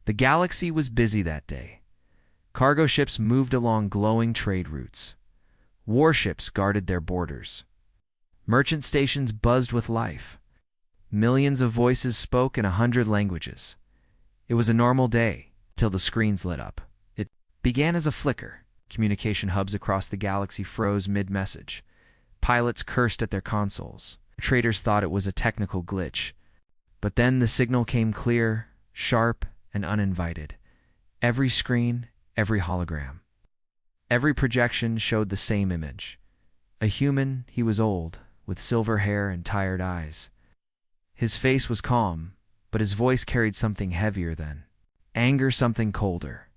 The galaxy was busy that day. Cargo ships moved along glowing trade routes. Warships guarded their borders. Merchant stations buzzed with life. Millions of voices spoke in 100 languages. It was a normal day, till the screens lit up. It began as a flicker. Communication hubs across the galaxy froze mid-message. Pilots cursed at their consoles. Traders thought it was a technical glitch. But then the signal came clear, sharp, and uninvited. Every screen, every hologram. Every projection showed the same image. A human, he was old, with silver hair and tired eyes. His face was calm, but his voice carried something heavier than anger, something colder.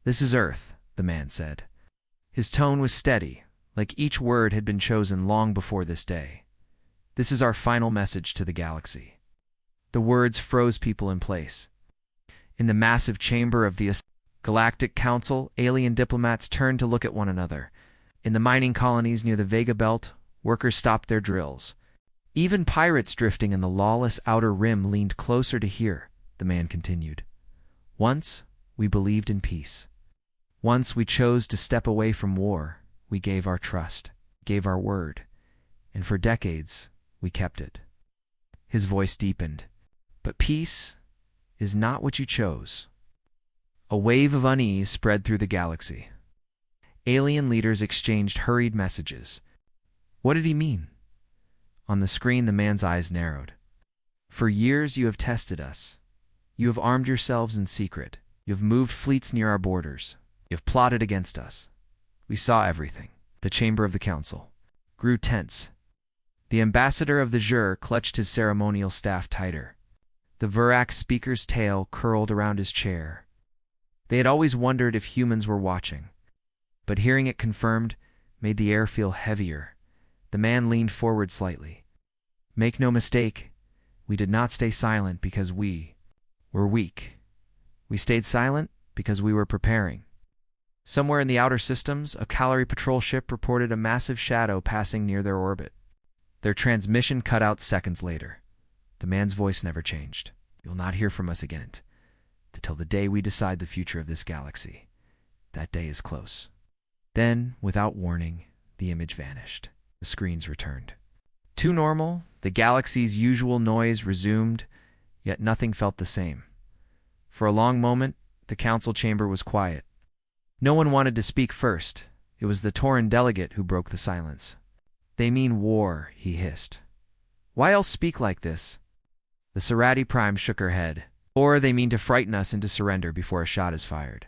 "This is Earth," the man said. His tone was steady, like each word had been chosen long before this day. "This is our final message to the galaxy." The words froze people in place. In the massive chamber of the Galactic Council, alien diplomats turned to look at one another. In the mining colonies near the Vega Belt, workers stopped their drills. Even pirates drifting in the lawless outer rim leaned closer to hear, the man continued. "Once, we believed in peace. Once we chose to step away from war. We gave our trust, gave our word, and for decades, we kept it." His voice deepened. "But peace is not what you chose." A wave of unease spread through the galaxy. Alien leaders exchanged hurried messages. What did he mean? On the screen, the man's eyes narrowed. "For years you have tested us. You have armed yourselves in secret. You have moved fleets near our borders. You have plotted against us. We saw everything." The chamber of the council grew tense. The ambassador of the Jur clutched his ceremonial staff tighter. The Verax speaker's tail curled around his chair. They had always wondered if humans were watching, but hearing it confirmed made the air feel heavier. The man leaned forward slightly. "Make no mistake, we did not stay silent because we were weak. We stayed silent because we were preparing." Somewhere in the outer systems, a Calorie patrol ship reported a massive shadow passing near their orbit. Their transmission cut out seconds later. The man's voice never changed. "You'll not hear from us again until the day we decide the future of this galaxy. That day is close." Then, without warning, the image vanished. The screens returned. Too normal, the galaxy's usual noise resumed, yet nothing felt the same. For a long moment, the council chamber was quiet. No one wanted to speak first. It was the Tauran delegate who broke the silence. "They mean war," he hissed. "Why else speak like this?" The Serati Prime shook her head. "Or they mean to frighten us into surrender before a shot is fired."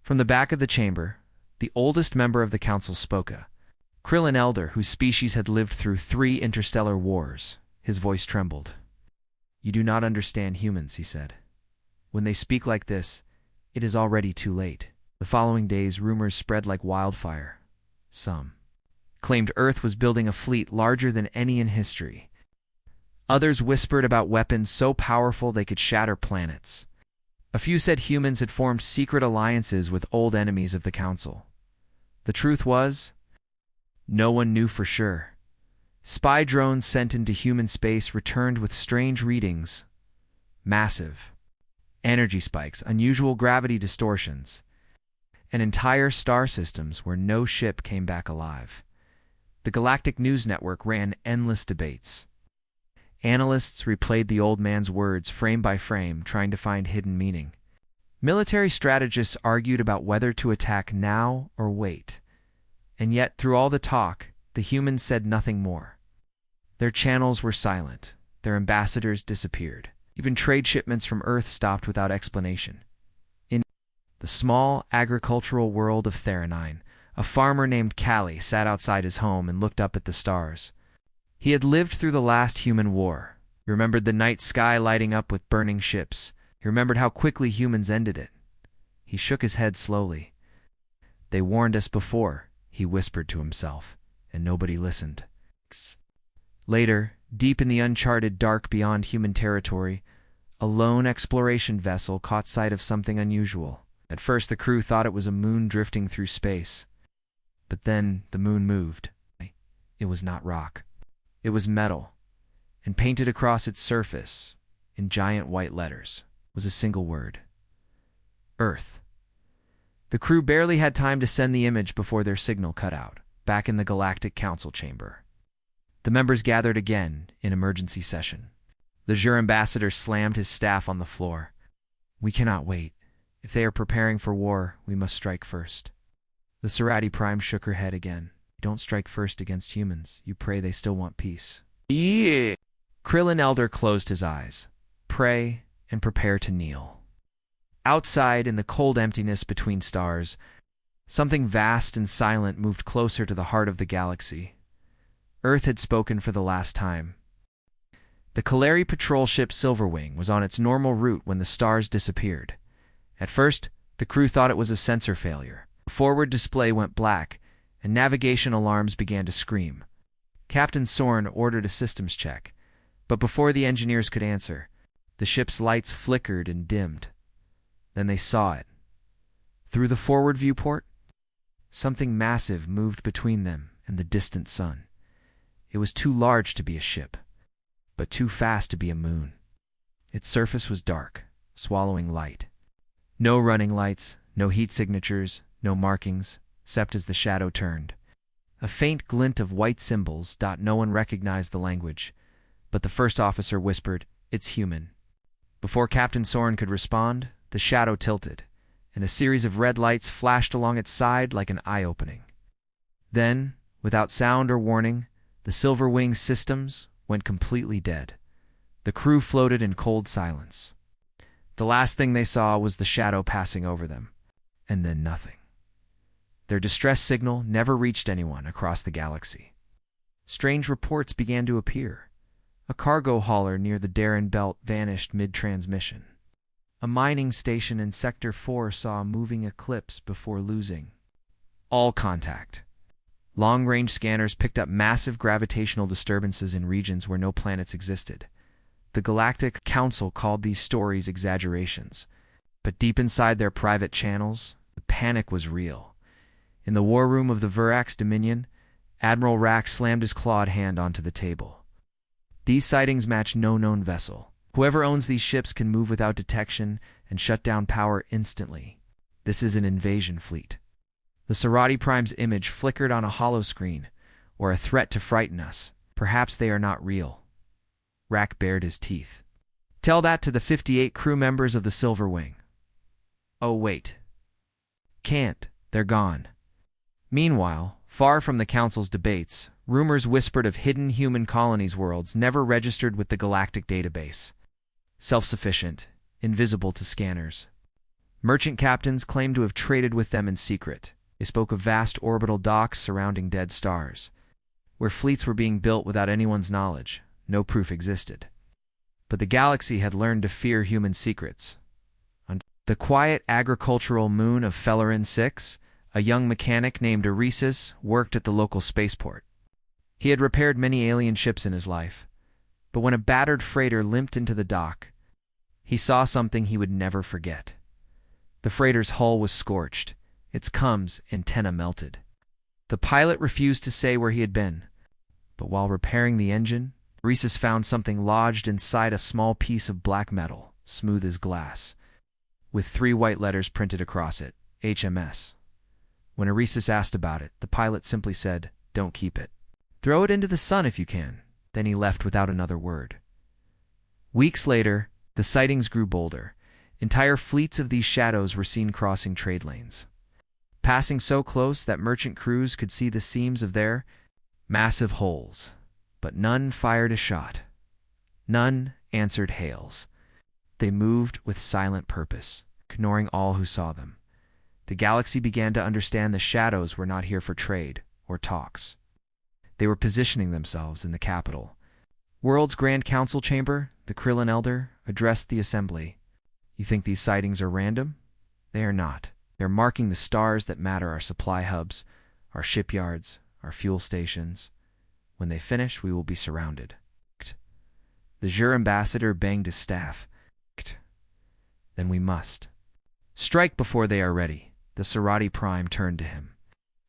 From the back of the chamber, the oldest member of the council spoke, a Krillin elder whose species had lived through 3 interstellar wars. His voice trembled. "You do not understand humans," he said. "When they speak like this, it is already too late." The following days, rumors spread like wildfire. Some claimed Earth was building a fleet larger than any in history. Others whispered about weapons so powerful they could shatter planets. A few said humans had formed secret alliances with old enemies of the Council. The truth was, no one knew for sure. Spy drones sent into human space returned with strange readings. Massive energy spikes, unusual gravity distortions, and entire star systems where no ship came back alive. The Galactic News Network ran endless debates. Analysts replayed the old man's words frame by frame, trying to find hidden meaning. Military strategists argued about whether to attack now or wait. And yet, through all the talk, the humans said nothing more. Their channels were silent. Their ambassadors disappeared. Even trade shipments from Earth stopped without explanation. In the small agricultural world of Theranine, a farmer named Callie sat outside his home and looked up at the stars. He had lived through the last human war. He remembered the night sky lighting up with burning ships. He remembered how quickly humans ended it. He shook his head slowly. "They warned us before," he whispered to himself, and nobody listened. Later, deep in the uncharted dark beyond human territory, a lone exploration vessel caught sight of something unusual. At first, the crew thought it was a moon drifting through space. But then the moon moved. It was not rock. It was metal, and painted across its surface, in giant white letters, was a single word. Earth. The crew barely had time to send the image before their signal cut out, back in the Galactic Council chamber. The members gathered again in emergency session. The Jur ambassador slammed his staff on the floor. We cannot wait. If they are preparing for war, we must strike first. The Serati Prime shook her head again. Don't strike first against humans. You pray they still want peace. Yeah. Krillin Elder closed his eyes. Pray and prepare to kneel. Outside, in the cold emptiness between stars, something vast and silent moved closer to the heart of the galaxy. Earth had spoken for the last time. The Kaleri patrol ship Silverwing was on its normal route when the stars disappeared. At first, the crew thought it was a sensor failure. The forward display went black, and navigation alarms began to scream. Captain Soren ordered a systems check, but before the engineers could answer, the ship's lights flickered and dimmed. Then they saw it. Through the forward viewport, something massive moved between them and the distant sun. It was too large to be a ship, but too fast to be a moon. Its surface was dark, swallowing light. No running lights, no heat signatures, no markings, except as the shadow turned. A faint glint of white symbols. No one recognized the language, but the first officer whispered, "It's human." Before Captain Soren could respond, the shadow tilted, and a series of red lights flashed along its side like an eye-opening. Then, without sound or warning, the Silverwing systems went completely dead. The crew floated in cold silence. The last thing they saw was the shadow passing over them, and then nothing. Their distress signal never reached anyone across the galaxy. Strange reports began to appear. A cargo hauler near the Darren Belt vanished mid-transmission. A mining station in Sector 4 saw a moving eclipse before losing all contact. Long-range scanners picked up massive gravitational disturbances in regions where no planets existed. The Galactic Council called these stories exaggerations, but deep inside their private channels, the panic was real. In the war room of the Verax Dominion, Admiral Rack slammed his clawed hand onto the table. These sightings match no known vessel. Whoever owns these ships can move without detection and shut down power instantly. This is an invasion fleet. The Serati Prime's image flickered on a holoscreen, or a threat to frighten us. Perhaps they are not real. Rack bared his teeth. Tell that to the 58 crew members of the Silverwing. Oh, wait. Can't. They're gone. Meanwhile, far from the Council's debates, rumors whispered of hidden human colonies worlds never registered with the Galactic database. Self-sufficient, invisible to scanners. Merchant captains claimed to have traded with them in secret. They spoke of vast orbital docks surrounding dead stars, where fleets were being built without anyone's knowledge. No proof existed. But the galaxy had learned to fear human secrets. On the quiet agricultural moon of Fellerin 6, a young mechanic named Eresis worked at the local spaceport. He had repaired many alien ships in his life, but when a battered freighter limped into the dock, he saw something he would never forget. The freighter's hull was scorched, its cums antenna melted. The pilot refused to say where he had been, but while repairing the engine, Eresis found something lodged inside a small piece of black metal, smooth as glass, with 3 white letters printed across it, HMS. When Eresis asked about it, the pilot simply said, "Don't keep it. Throw it into the sun if you can." Then he left without another word. Weeks later, the sightings grew bolder. Entire fleets of these shadows were seen crossing trade lanes, passing so close that merchant crews could see the seams of their massive hulls. But none fired a shot. None answered hails. They moved with silent purpose, ignoring all who saw them. The galaxy began to understand the shadows were not here for trade or talks. They were positioning themselves in the capital. World's Grand Council chamber, the Krillin Elder, addressed the assembly. You think these sightings are random? They are not. They're marking the stars that matter, our supply hubs, our shipyards, our fuel stations. When they finish, we will be surrounded. The Jur ambassador banged his staff. Then we must strike before they are ready. The Serati Prime turned to him.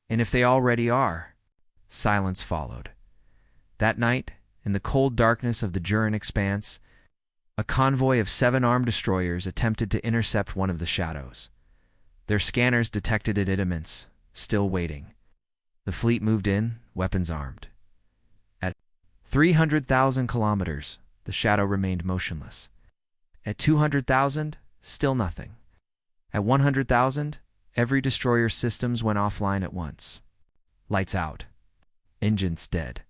And if they already are? Silence followed. That night, in the cold darkness of the Juran expanse, A convoy of 7 armed destroyers attempted to intercept one of the shadows. Their scanners detected it at immense, still waiting. The fleet moved in, weapons armed. At 300,000 kilometers, the shadow remained motionless. At 200,000, still nothing. At 100,000, every destroyer's systems went offline at once. Lights out. Engines dead.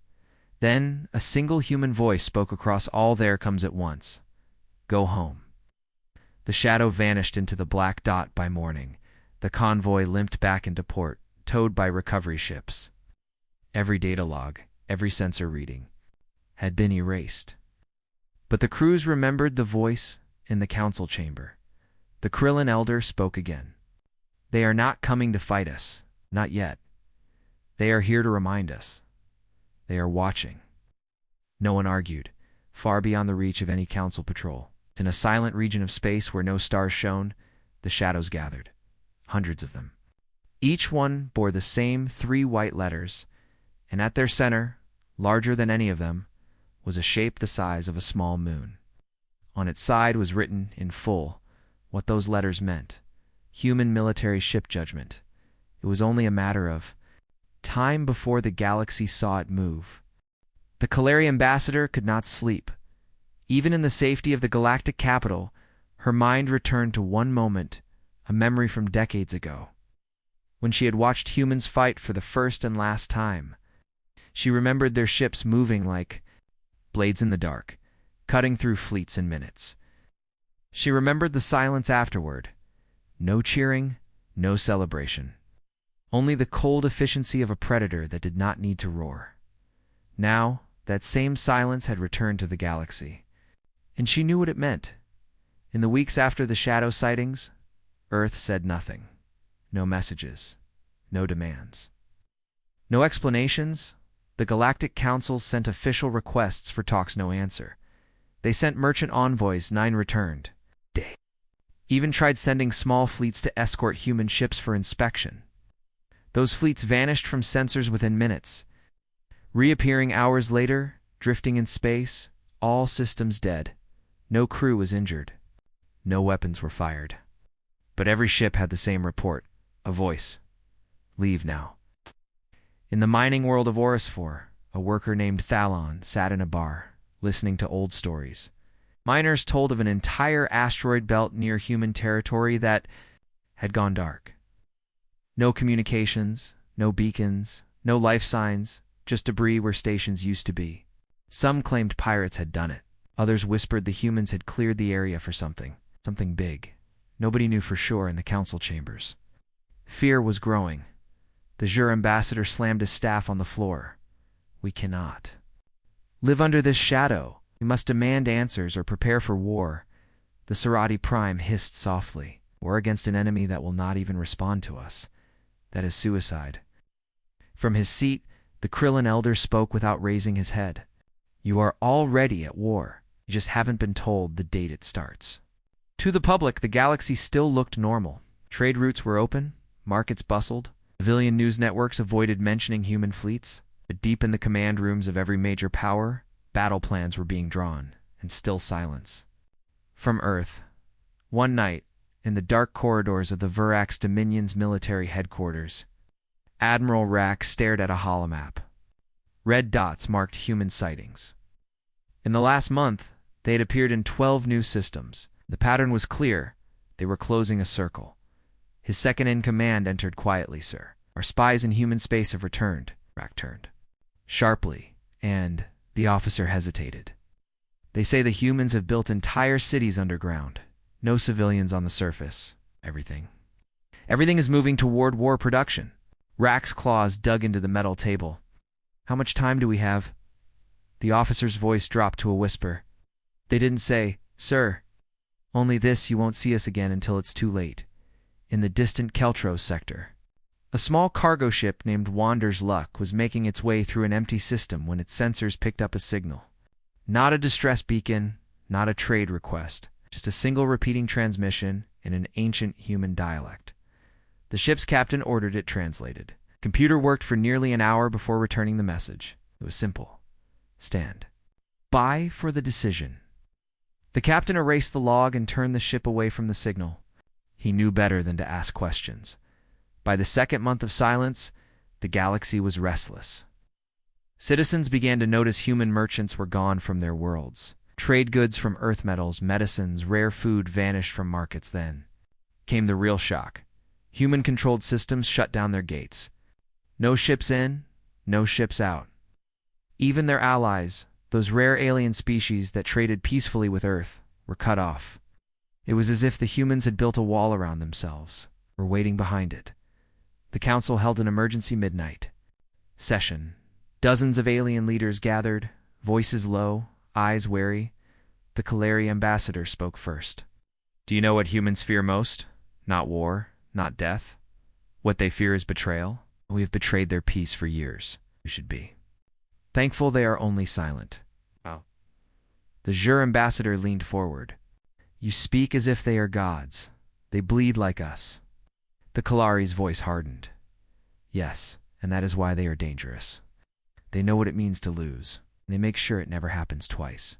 Then, a single human voice spoke across all there comes at once. Go home. The shadow vanished into the black dot by morning. The convoy limped back into port, towed by recovery ships. Every data log, every sensor reading, had been erased. But the crews remembered the voice in the council chamber. The Krillin elder spoke again. They are not coming to fight us, not yet. They are here to remind us. They are watching. No one argued, far beyond the reach of any council patrol. In a silent region of space where no stars shone, the shadows gathered, hundreds of them. Each one bore the same 3 white letters, and at their center, larger than any of them, was a shape the size of a small moon. On its side was written, in full, what those letters meant. Human military ship judgment. It was only a matter of time before the galaxy saw it move. The Kalari ambassador could not sleep. Even in the safety of the galactic capital, her mind returned to one moment, a memory from decades ago, when she had watched humans fight for the first and last time. She remembered their ships moving like blades in the dark, cutting through fleets in minutes. She remembered the silence afterward. No cheering, no celebration. Only the cold efficiency of a predator that did not need to roar. Now, that same silence had returned to the galaxy. And she knew what it meant. In the weeks after the shadow sightings, Earth said nothing. No messages. No demands. No explanations. The Galactic Council sent official requests for talks, no answer. They sent merchant envoys, 9 returned. They even tried sending small fleets to escort human ships for inspection. Those fleets vanished from sensors within minutes, reappearing hours later, drifting in space, all systems dead. No crew was injured. No weapons were fired. But every ship had the same report, a voice. Leave now. In the mining world of Orisfor, a worker named Thalon sat in a bar, listening to old stories. Miners told of an entire asteroid belt near human territory that had gone dark. No communications, no beacons, no life signs, just debris where stations used to be. Some claimed pirates had done it. Others whispered the humans had cleared the area for something big. Nobody knew for sure in the council chambers. Fear was growing. The Jur ambassador slammed his staff on the floor. We cannot live under this shadow. We must demand answers or prepare for war. The Serati Prime hissed softly. War against an enemy that will not even respond to us. That is suicide. From his seat, the Krillin elder spoke without raising his head. You are already at war. You just haven't been told the date it starts. To the public, the galaxy still looked normal. Trade routes were open, markets bustled, civilian news networks avoided mentioning human fleets. But deep in the command rooms of every major power, battle plans were being drawn, and still silence. From Earth, one night, in the dark corridors of the Verax Dominion's military headquarters, Admiral Rack stared at a holomap. Red dots marked human sightings. In the last month, they had appeared in 12 new systems. The pattern was clear. They were closing a circle. His second-in-command entered quietly, sir. Our spies in human space have returned. Rack turned sharply, and the officer hesitated. They say the humans have built entire cities underground. No civilians on the surface. Everything is moving toward war production. Rack's claws dug into the metal table. How much time do we have? The officer's voice dropped to a whisper. They didn't say, sir. Only this: you won't see us again until it's too late. In the distant Keltros sector, a small cargo ship named Wander's Luck was making its way through an empty system when its sensors picked up a signal. Not a distress beacon, not a trade request, just a single repeating transmission in an ancient human dialect. The ship's captain ordered it translated. Computer worked for nearly an hour before returning the message. It was simple. Stand by for the decision. The captain erased the log and turned the ship away from the signal. He knew better than to ask questions. By the second month of silence, the galaxy was restless. Citizens began to notice human merchants were gone from their worlds. Trade goods from earth metals, medicines, rare food vanished from markets. Then came the real shock. Human-controlled systems shut down their gates. No ships in, no ships out. Even their allies, those rare alien species that traded peacefully with Earth, were cut off. It was as if the humans had built a wall around themselves, were waiting behind it. The council held an emergency midnight session. Dozens of alien leaders gathered, voices low, eyes wary. The Kalari ambassador spoke first. Do you know what humans fear most? Not war, not death. What they fear is betrayal. We have betrayed their peace for years. You should be thankful they are only silent. Oh. The Jur ambassador leaned forward. You speak as if they are gods. They bleed like us. The Kalari's voice hardened. Yes, and that is why they are dangerous. They know what it means to lose, and they make sure it never happens twice.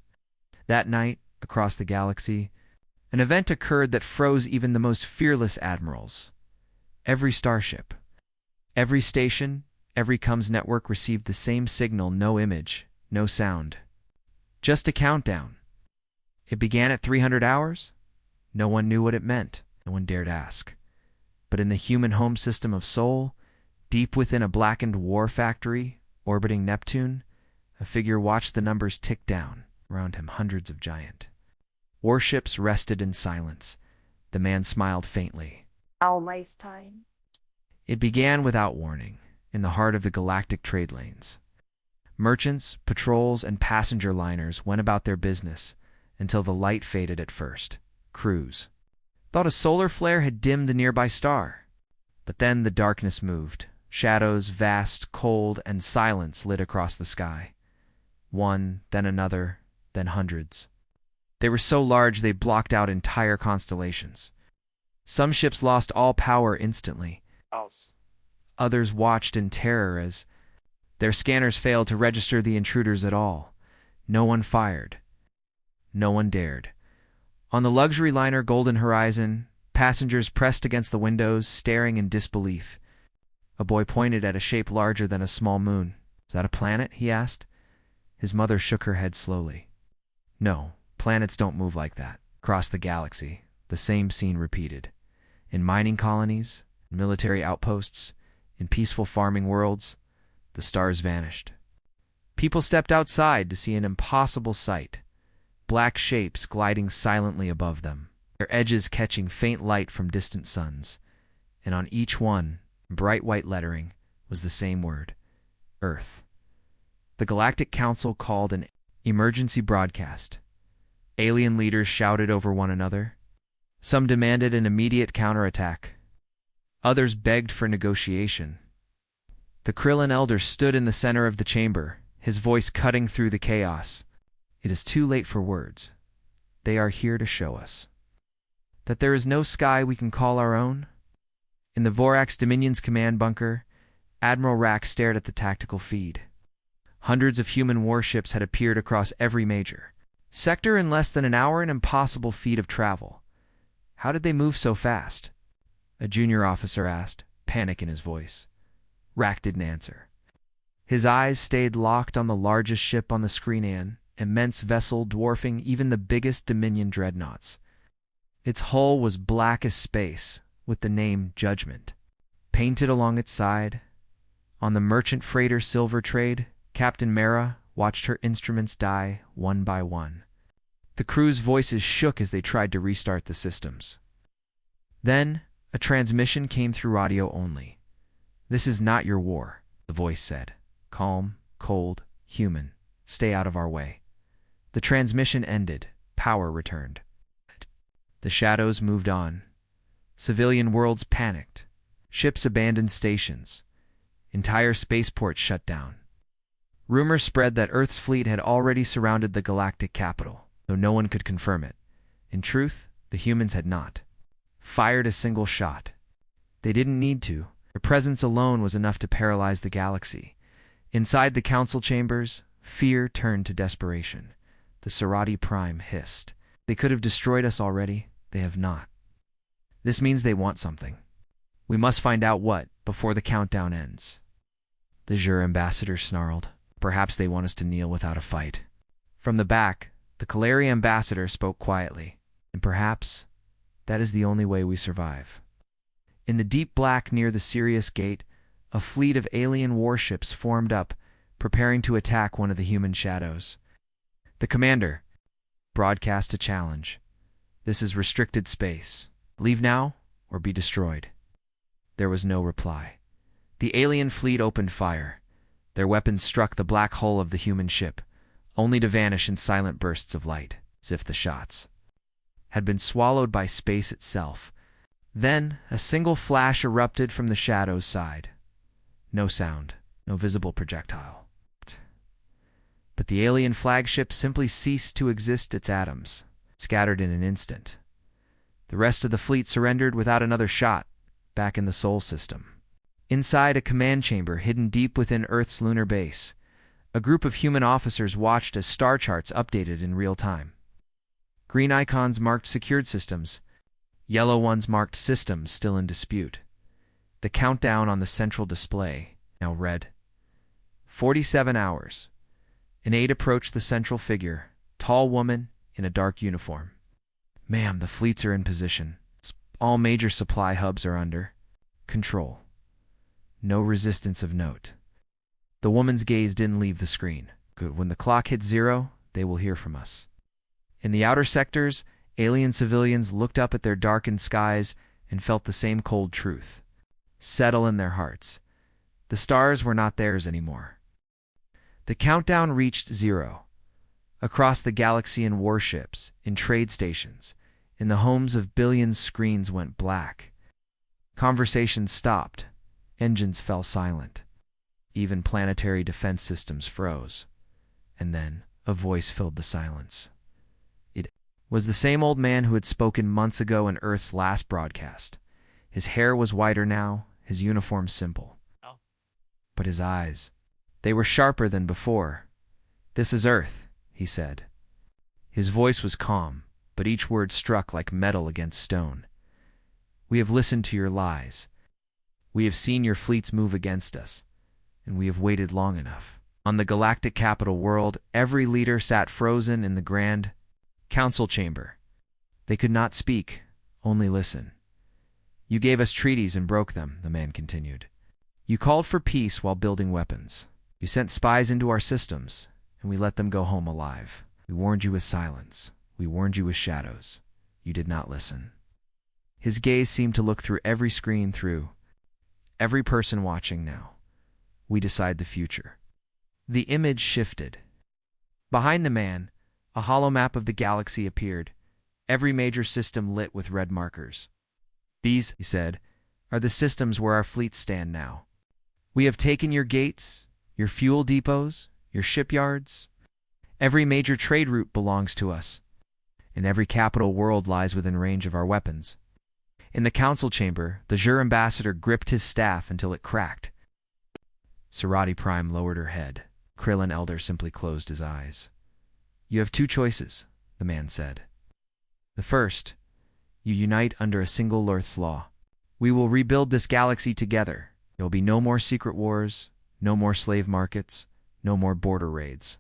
That night, across the galaxy, an event occurred that froze even the most fearless admirals. Every starship, every station, every comms network received the same signal: no image, no sound. Just a countdown. It began at 300 hours. No one knew what it meant. No one dared ask. But in the human home system of Sol, deep within a blackened war factory orbiting Neptune, a figure watched the numbers tick down. Around him, hundreds of giant warships rested in silence. The man smiled faintly. Almost time. It began without warning, in the heart of the galactic trade lanes. Merchants, patrols, and passenger liners went about their business until the light faded at first. Crews thought a solar flare had dimmed the nearby star. But then the darkness moved. Shadows, vast, cold, and silence lit across the sky. One, then another, then hundreds. They were so large they blocked out entire constellations. Some ships lost all power instantly. Others watched in terror as their scanners failed to register the intruders at all. No one fired. No one dared. On the luxury liner Golden Horizon, passengers pressed against the windows, staring in disbelief. A boy pointed at a shape larger than a small moon. Is that a planet? He asked. His mother shook her head slowly. No, planets don't move like that. Across the galaxy, the same scene repeated. In mining colonies, military outposts, in peaceful farming worlds, the stars vanished. People stepped outside to see an impossible sight. Black shapes gliding silently above them, their edges catching faint light from distant suns. And on each one, in bright white lettering, was the same word: Earth. The Galactic Council called an emergency broadcast. Alien leaders shouted over one another. Some demanded an immediate counterattack. Others begged for negotiation. The Krillin elder stood in the center of the chamber, his voice cutting through the chaos. It is too late for words. They are here to show us that there is no sky we can call our own. In the Vorax Dominion's command bunker, Admiral Rack stared at the tactical feed. Hundreds of human warships had appeared across every major sector in less than an hour, an impossible feat of travel. How did they move so fast? A junior officer asked, panic in his voice. Rack didn't answer. His eyes stayed locked on the largest ship on the screen, an immense vessel dwarfing even the biggest Dominion dreadnoughts. Its hull was black as space, with the name Judgment painted along its side. On the merchant freighter Silver Trade, Captain Mara watched her instruments die one by one. The crew's voices shook as they tried to restart the systems. Then, a transmission came through audio only. This is not your war, the voice said. Calm, cold, human. Stay out of our way. The transmission ended. Power returned. The shadows moved on. Civilian worlds panicked. Ships abandoned stations. Entire spaceports shut down. Rumors spread that Earth's fleet had already surrounded the galactic capital, though no one could confirm it. In truth, the humans had not fired a single shot. They didn't need to. Their presence alone was enough to paralyze the galaxy. Inside the council chambers, fear turned to desperation. The Serati Prime hissed. They could have destroyed us already. They have not. This means they want something. We must find out what, before the countdown ends. The Jur ambassador snarled. Perhaps they want us to kneel without a fight. From the back, the Kalari ambassador spoke quietly. And perhaps that is the only way we survive. In the deep black near the Sirius Gate, a fleet of alien warships formed up, preparing to attack one of the human shadows. The commander broadcast a challenge. This is restricted space. Leave now or be destroyed. There was no reply. The alien fleet opened fire. Their weapons struck the black hull of the human ship, only to vanish in silent bursts of light, as if the shots had been swallowed by space itself. Then a single flash erupted from the shadow's side. No sound, no visible projectile. But the alien flagship simply ceased to exist, its atoms scattered in an instant. The rest of the fleet surrendered without another shot, back in the Sol system. Inside a command chamber hidden deep within Earth's lunar base, a group of human officers watched as star charts updated in real time. Green icons marked secured systems. Yellow ones marked systems still in dispute. The countdown on the central display now read 47 hours. An aide approached the central figure, tall woman in a dark uniform. Ma'am, the fleets are in position. All major supply hubs are under control. No resistance of note. The woman's gaze didn't leave the screen. Good. When the clock hits 0, they will hear from us. In the outer sectors, alien civilians looked up at their darkened skies and felt the same cold truth settle in their hearts. The stars were not theirs anymore. The countdown reached 0. Across the galaxy in warships, in trade stations, in the homes of billions, screens went black. Conversations stopped. Engines fell silent. Even planetary defense systems froze. And then a voice filled the silence. It was the same old man who had spoken months ago in Earth's last broadcast. His hair was whiter now, his uniform simple. But his eyes, they were sharper than before. "This is Earth," he said. His voice was calm, but each word struck like metal against stone. "We have listened to your lies. We have seen your fleets move against us, and we have waited long enough." On the galactic capital world, every leader sat frozen in the grand council chamber. They could not speak, only listen. "You gave us treaties and broke them," the man continued. "You called for peace while building weapons. You sent spies into our systems, and we let them go home alive. We warned you with silence. We warned you with shadows. You did not listen." His gaze seemed to look through every screen, through every person watching now. "We decide the future." The image shifted. Behind the man, a hollow map of the galaxy appeared, every major system lit with red markers. "These," he said, "are the systems where our fleets stand now. We have taken your gates, your fuel depots, your shipyards. Every major trade route belongs to us, and every capital world lies within range of our weapons." In the council chamber, the Jur ambassador gripped his staff until it cracked. Sarati Prime lowered her head. Krillin Elder simply closed his eyes. "You have two choices," the man said. "The first, you unite under a single Earth's law. We will rebuild this galaxy together. There will be no more secret wars, no more slave markets, no more border raids.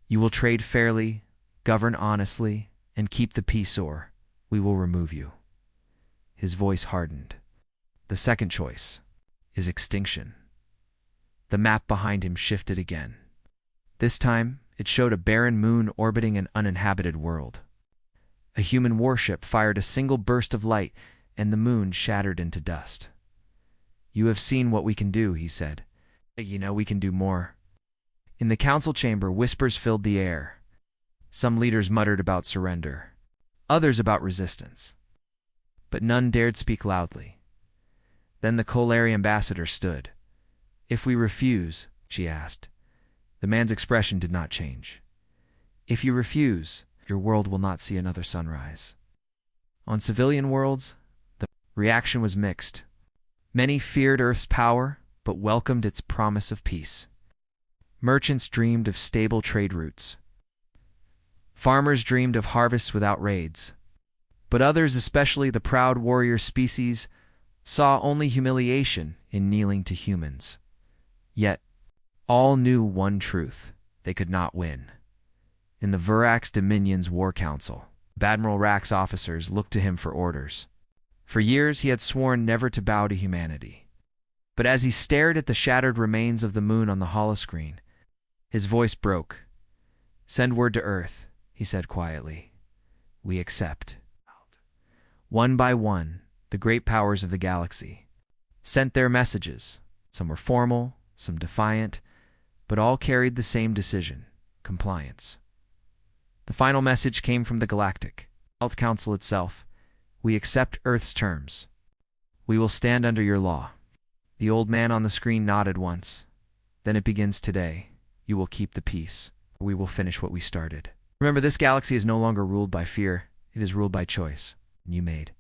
You will trade fairly, govern honestly, and keep the peace, or we will remove you." His voice hardened. "The second choice is extinction." The map behind him shifted again. This time, it showed a barren moon orbiting an uninhabited world. A human warship fired a single burst of light, and the moon shattered into dust. "You have seen what we can do," he said. "You know we can do more." In the council chamber, whispers filled the air. Some leaders muttered about surrender, others about resistance. But none dared speak loudly. Then the Kolari ambassador stood. "If we refuse," she asked. The man's expression did not change. "If you refuse, your world will not see another sunrise." On civilian worlds, the reaction was mixed. Many feared Earth's power, but welcomed its promise of peace. Merchants dreamed of stable trade routes. Farmers dreamed of harvests without raids. But others, especially the proud warrior species, saw only humiliation in kneeling to humans. Yet, all knew one truth: they could not win. In the Verax Dominion's War Council, Admiral Rack's officers looked to him for orders. For years he had sworn never to bow to humanity. But as he stared at the shattered remains of the moon on the holoscreen, his voice broke. "Send word to Earth," he said quietly. "We accept." One by one, the great powers of the galaxy sent their messages. Some were formal, some defiant, but all carried the same decision: compliance. The final message came from the Galactic Health Council itself. "We accept Earth's terms. We will stand under your law." The old man on the screen nodded once. "Then it begins today. You will keep the peace. We will finish what we started. Remember, this galaxy is no longer ruled by fear. It is ruled by choice. And you made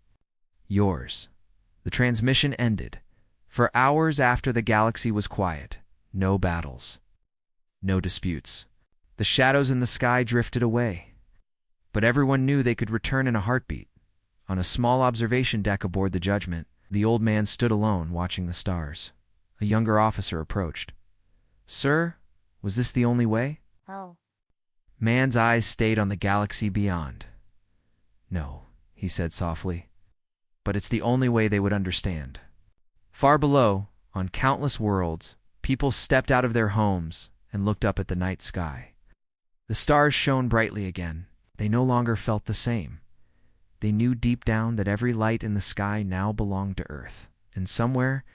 yours." The transmission ended. For hours after, the galaxy was quiet. No battles. No disputes. The shadows in the sky drifted away. But everyone knew they could return in a heartbeat. On a small observation deck aboard the Judgment, the old man stood alone, watching the stars. A younger officer approached. "Sir, was this the only way?" Oh. Man's eyes stayed on the galaxy beyond. "No," he said softly. "But it's the only way they would understand." Far below, on countless worlds, people stepped out of their homes and looked up at the night sky. The stars shone brightly again. They no longer felt the same. They knew deep down that every light in the sky now belonged to Earth. And somewhere,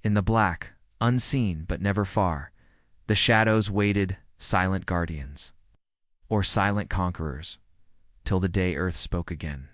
in the black, unseen but never far, the shadows waited, silent guardians, or silent conquerors, till the day Earth spoke again.